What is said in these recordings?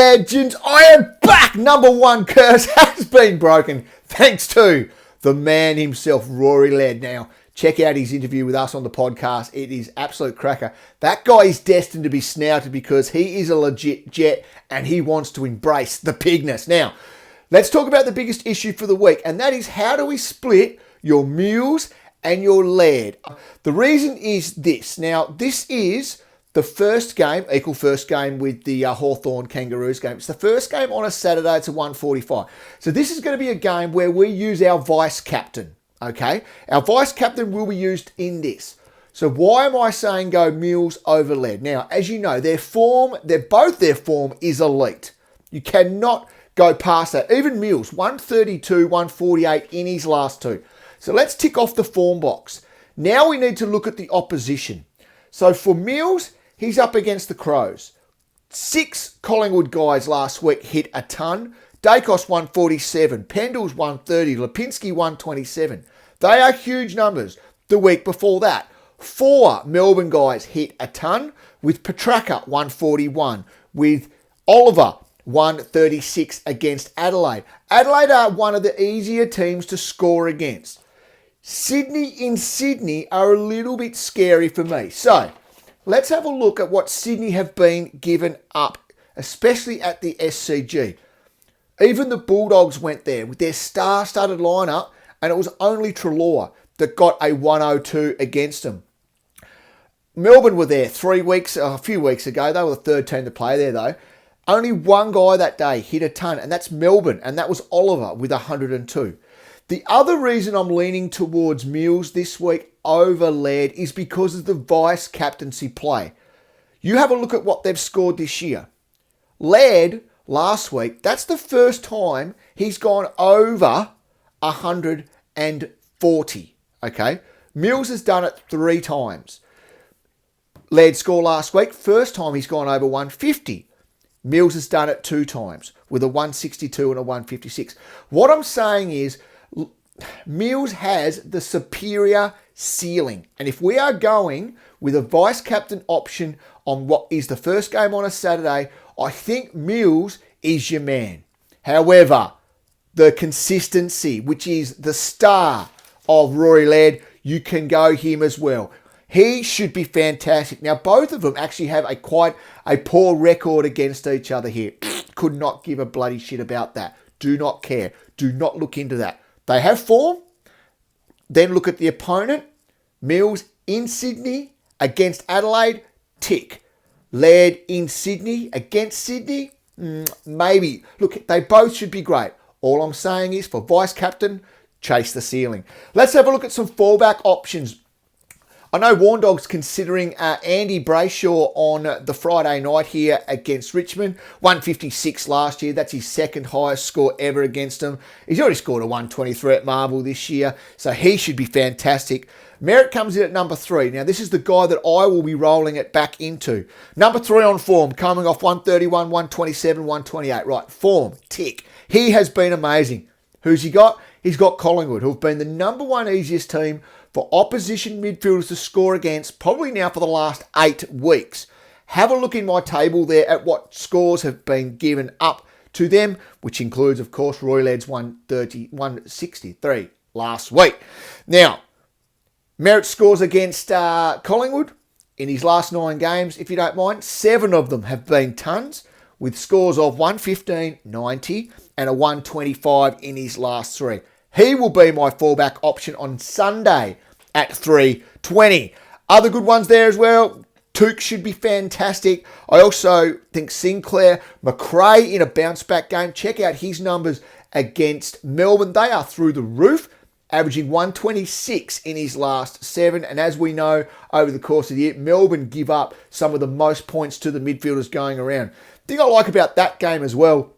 Legends, I am back! Number one curse has been broken thanks to the man himself, Rory Laird. Now, check out his interview with us on the podcast. It is absolute cracker. That guy is destined to be snouted because he is a legit jet and he wants to embrace the pigness. Now, let's talk about the biggest issue for the week, and that is how do we split your mules and your Laird? The reason is this. Now, this is the first game, equal first game with the Hawthorn Kangaroos game. It's the first game on a Saturday. It's a 1:45. So this is going to be a game where we use our vice captain, okay? Our vice captain will be used in this. So why am I saying go mules over Laird? Now, as you know, both their form is elite. You cannot go past that. Even Mules, 132, 148 in his last two. So let's tick off the form box. Now we need to look at the opposition. So for Mules, he's up against the Crows. 6 Collingwood guys last week hit a ton. Dacos 147, Pendles 130, Lipinski 127. They are huge numbers. The week before that, 4 Melbourne guys hit a ton, with Petrarca 141, with Oliver 136 against Adelaide. Adelaide are one of the easier teams to score against. Sydney in Sydney are a little bit scary for me. So let's have a look at what Sydney have been given up, especially at the SCG. Even the Bulldogs went there with their star-studded lineup, and it was only Treloar that got a 102 against them. Melbourne were there a few weeks ago. They were the third team to play there, though. Only one guy that day hit a ton, and that's Melbourne, and that was Oliver with 102. The other reason I'm leaning towards Mules this week over Laird is because of the vice captaincy play. You have a look at what they've scored this year. Laird, last week, that's the first time he's gone over 140, okay? Mules has done it 3 times. Laird's score last week, first time he's gone over 150. Mills has done it 2 times with a 162 and a 156. What I'm saying is Mills has the superior ceiling. And if we are going with a vice captain option on what is the first game on a Saturday, I think Mills is your man. However, the consistency, which is the star of Rory Laird, you can go him as well. He should be fantastic. Now, both of them actually have quite a poor record against each other here. Could not give a bloody shit about that. Do not care. Do not look into that. They have form. Then look at the opponent. Mills in Sydney against Adelaide. Tick. Laird in Sydney against Sydney. Maybe. Look, they both should be great. All I'm saying is for vice captain, chase the ceiling. Let's have a look at some fallback options. I know Warndog's considering Andy Brayshaw on the Friday night here against Richmond. 156 last year. That's his second highest score ever against them. He's already scored a 123 at Marvel this year, so he should be fantastic. Merritt comes in at number 3. Now, this is the guy that I will be rolling it back into. Number 3 on form, coming off 131, 127, 128. Right, form, tick. He has been amazing. Who's he got? He's got Collingwood, who have been the number 1 easiest team for opposition midfielders to score against, probably now for the last 8 weeks. Have a look in my table there at what scores have been given up to them, which includes, of course, Roy Laird's 163 last week. Now, Merritt scores against Collingwood in his last 9 games, if you don't mind. 7 of them have been tons, with scores of 115, 90, and a 125 in his last 3. He will be my fallback option on Sunday at 3:20. Other good ones there as well. Took should be fantastic. I also think Sinclair, McRae in a bounce-back game. Check out his numbers against Melbourne. They are through the roof, averaging 126 in his last 7. And as we know, over the course of the year, Melbourne give up some of the most points to the midfielders going around. The thing I like about that game as well,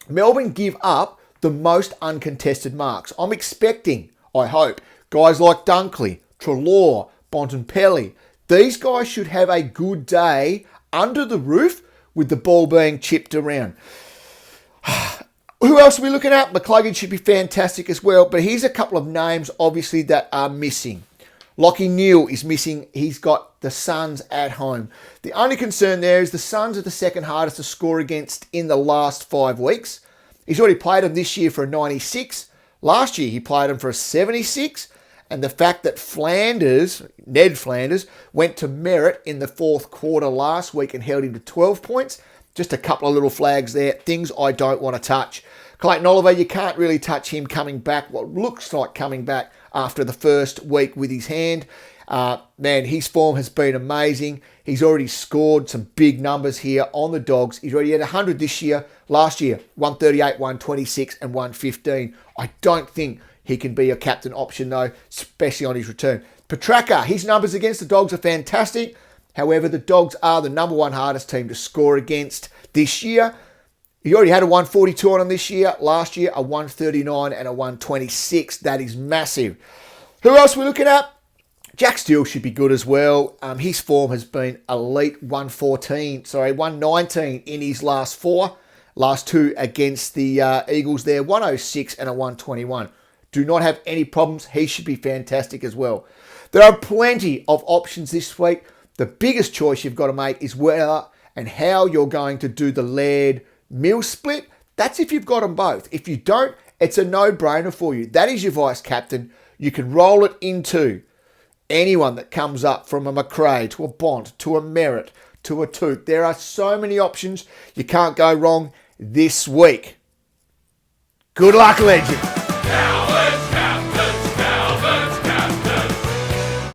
Melbourne give up the most uncontested marks. I'm expecting, I hope, guys like Dunkley, Treloar, Bontempelli, these guys should have a good day under the roof with the ball being chipped around. Who else are we looking at? McCluggage should be fantastic as well, but here's a couple of names, obviously, that are missing. Lockie Neal is missing. He's got the Suns at home. The only concern there is the Suns are the second hardest to score against in the last 5 weeks. He's already played them this year for a 96. Last year he played them for a 76. And the fact that Ned Flanders, went to Merritt in the fourth quarter last week and held him to 12 points. Just a couple of little flags there. Things I don't want to touch. Clayton Oliver, you can't really touch him coming back. What looks like coming back after the first week with his hand. Man, his form has been amazing. He's already scored some big numbers here on the Dogs. He's already had 100 this year. Last year, 138, 126 and 115. I don't think he can be a captain option though, especially on his return. Petraka, his numbers against the Dogs are fantastic. However, the Dogs are the number one hardest team to score against this year. He already had a 142 on him this year. Last year, a 139 and a 126. That is massive. Who else are we looking at? Jack Steele should be good as well. His form has been elite. 119 in his last 4. Last 2 against the Eagles there. 106 and a 121. Do not have any problems. He should be fantastic as well. There are plenty of options this week. The biggest choice you've got to make is whether and how you're going to do the Laird-Mills split. That's if you've got them both. If you don't, it's a no-brainer for you. That is your vice captain. You can roll it into anyone that comes up, from a McRae to a Bont to a Merritt to a Toot. There are so many options. You can't go wrong this week. Good luck, legend.